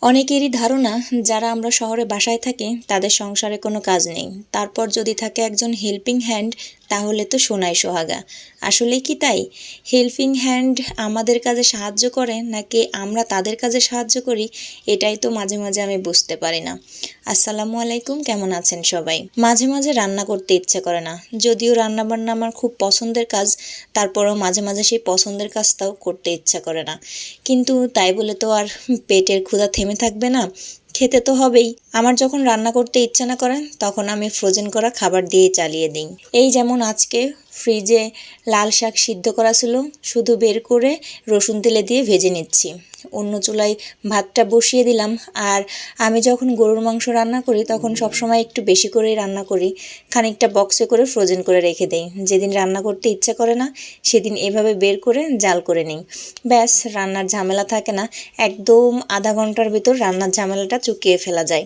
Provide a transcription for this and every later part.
অনেকেরই ধারণা যারা আমরা শহরে বাসায় থাকি তাদের সংসারে কোনো কাজ নেই। তারপর যদি থাকে একজন হেল্পিং হ্যান্ড তাহলে তো সোনায় সোহাগা। আসলে কি তাই? হেল্পিং হ্যান্ড আমাদের কাজে সাহায্য করে নাকি আমরা তাদের কাজে সাহায্য করি, এটাই তো মাঝে মাঝে আমি বুঝতে পারি না। আসসালামু আলাইকুম, কেমন আছেন সবাই? মাঝে মাঝে রান্না করতে ইচ্ছে করে না, যদিও রান্না বান্না আমার খুব পছন্দের কাজ, তারপরেও মাঝে মাঝে সেই পছন্দের কাজটাও করতে ইচ্ছা করে না। কিন্তু তাই বলে তো আর পেটের ক্ষুধা থেমে থাকবে না, খেতে তো হবেই। আমার যখন রান্না করতে ইচ্ছা না করে তখন আমি ফ্রোজেন করা খাবার দিয়ে চালিয়ে দিই। এই যেমন আজকে ফ্রিজে লাল শাক সিদ্ধ করা ছিল, শুধু বের করে রসুন তেলে দিয়ে ভেজে নিচ্ছি। অন্য চুলায় ভাতটা বসিয়ে দিলাম। আর আমি যখন গরুর মাংস রান্না করি তখন সবসময় একটু বেশি করেই রান্না করি, খানিকটা বক্সে করে ফ্রোজেন করে রেখে দেই। যেদিন রান্না করতে ইচ্ছা করে না সেদিন এভাবে বের করে জাল করে নিই। ব্যাস, রান্নার ঝামেলা থাকে না। একদম আধা ঘন্টার ভিতর রান্নার ঝামেলাটা চুকিয়ে ফেলা যায়।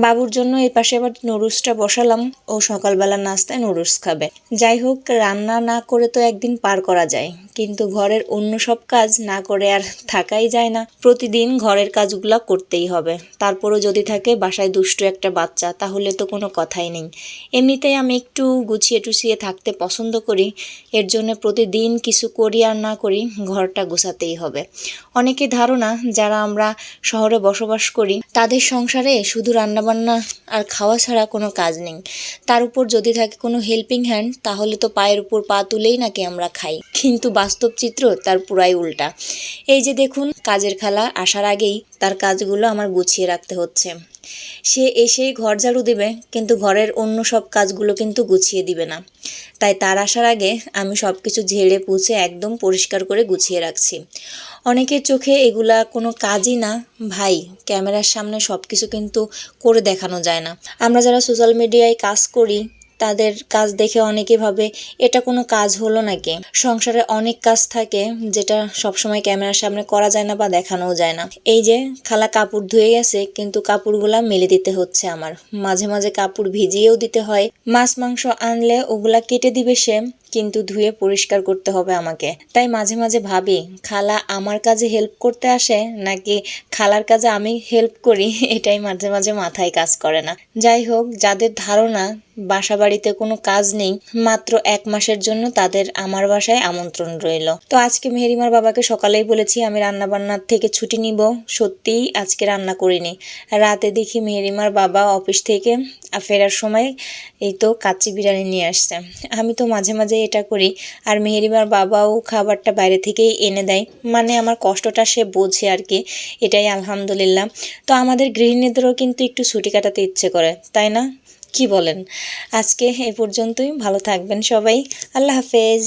বাবুর জন্য এই পাশে আবার নুডলসটা বসালাম, ও সকালবেলা নাস্তায় নুডলস খাবে। যাই হোক, রান্না না করে তো একদিন পার করা যায়, কিন্তু ঘরের অন্য সব কাজ না করে আর থাকাই যায় না। প্রতিদিন ঘরের কাজগুলো করতেই হবে। তারপরও যদি থাকে বাসায় দুষ্টু একটা বাচ্চা, তাহলে তো কোনো কথাই নেই। এমনিতেই আমি একটু গুছিয়ে টুছিয়ে থাকতে পছন্দ করি, এর জন্য প্রতিদিন কিছু করি আর না করি ঘরটা গোছাতেই হবে। অনেকে ধারণা যারা আমরা শহরে বসবাস করি তাদের সংসারে শুধু রান্নাবান্না আর খাওয়া ছাড়া কোনো কাজ নেই। তার উপর যদি থাকে কোনো হেল্পিং হ্যান্ড তাহলে তো পায়ের উপর পা তুলেই নাকি আমরা খাই। কিন্তু বাস্তব চিত্র তার পুরাই উল্টা। এই যে দেখুন, কাজের খালা আসার আগেই তার কাজগুলো আমার গুছিয়ে রাখতে হচ্ছে। সে এসেই ঘর ঝাড়ু দেবে, কিন্তু ঘরের অন্য সব কাজগুলো কিন্তু গুছিয়ে দিবে না। তাই তার আসার আগে আমি সব কিছু ঝেড়ে পুছে একদম পরিষ্কার করে গুছিয়ে রাখছি। অনেকের চোখে এগুলা কোনো কাজই না। ভাই, ক্যামেরার সামনে সব কিছু কিন্তু করে দেখানো যায় না। আমরা যারা সোশ্যাল মিডিয়ায় কাজ করি তাদের কাজ দেখে অনেকে ভাবে এটা কোনো কাজ হলো নাকি। সংসারে অনেক কাজ থাকে যেটা সবসময় ক্যামেরার সামনে করা যায় না বা দেখানোও যায় না। এই যে খালা কাপড় ধুয়ে গেছে, কিন্তু কাপড়গুলা মেলে দিতে হচ্ছে আমার। মাঝে মাঝে কাপড় ভিজিয়েও দিতে হয়। মাছ মাংস আনলে ওগুলা কেটে দিবে সে, কিন্তু ধুয়ে পরিষ্কার করতে হবে আমাকে। তাই মাঝে মাঝে ভাবি খালা আমার কাজে হেল্প করতে আসে নাকি খালার কাজে আমি হেল্প করি, এটাই মাঝে মাঝে মাথায় কাজ করে না। যাই হোক, যাদের ধারণা বাসা বাড়িতে কোনো কাজ নেই, মাত্র 1 মাসের জন্য তাদের আমার বাসায় আমন্ত্রণ রইল। তো আজকে মেহেরিমার বাবাকে সকালেই বলেছি আমি রান্না বান্নার থেকে ছুটি নিব। সত্যিই আজকে রান্না করিনি। রাতে দেখি মেহেরিমার বাবা অফিস থেকে ফেরার সময় এই তো কাচ্চি বিরিয়ানি নিয়ে আসছে। আমি তো মাঝে মাঝে এটা করি, আর মেহেরিমার বাবাও খাবারটা বাইরে থেকেই এনে দেয়। মানে আমার কষ্টটা সে বোঝে আর কি, এটাই আলহামদুলিল্লাহ। তো আমাদের গৃহিণীদেরও কিন্তু একটু ছুটি কাটাতে ইচ্ছে করে, তাই না? কি বলেন? আজকে এ পর্যন্তই। ভালো থাকবেন সবাই। আল্লাহ হাফেজ।